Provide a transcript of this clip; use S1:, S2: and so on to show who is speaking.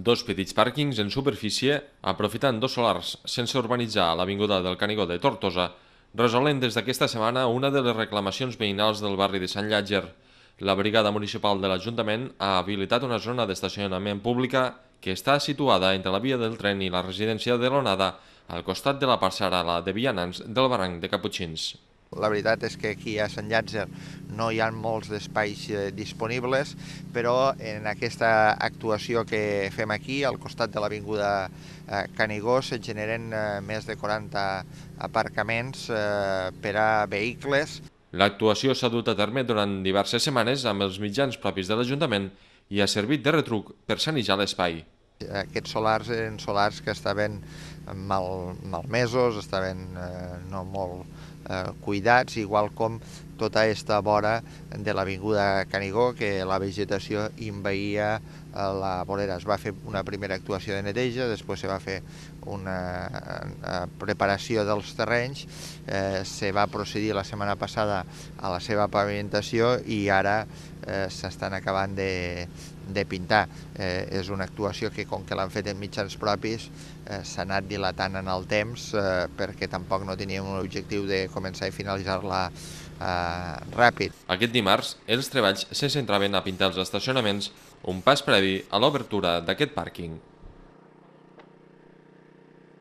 S1: Dos petits pàrquings en superfície, aprofitant dos solars sense urbanitzar a l'avinguda del Canigó de Tortosa, resolen des d'aquesta setmana una de les reclamacions veïnals del barri de Sant Llàtzer. La brigada municipal de l'Ajuntament ha habilitat una zona d'estacionament pública que està situada entre la via del tren i la residència de l'Onada, al costat de la passarel·la de vianants del barranc de Caputxins.
S2: La veritat és que aquí a Sant Llàtzer no hi ha molts d'espais disponibles, però en aquesta actuació que fem aquí, al costat de l'avinguda Canigó, se generen més de 40 aparcaments per a vehicles.
S1: L'actuació s'ha dut a terme durant diverses setmanes amb els mitjans propis de l'Ajuntament i ha servit de retruc per sanejar l'espai.
S2: Aquests solars eren solars que estaven malmesos, estaven no molt cuidats, igual com tota aquesta vora de l'avinguda Canigó, que la vegetació envaïa la vorera. Es va fer una primera actuació de neteja, després se va fer una preparació dels terrenys, se va procedir la setmana passada a la seva pavimentació i ara s'estan acabant de pintar. És una actuació que, com que l'han fet en mitjans propis, s'ha anat dilatant en el temps perquè tampoc no teníem un objectiu de començar i finalitzar-la ràpid.
S1: Aquest dimarts, els treballs se centraven a pintar els estacionaments, un pas previ a l'obertura d'aquest pàrquing.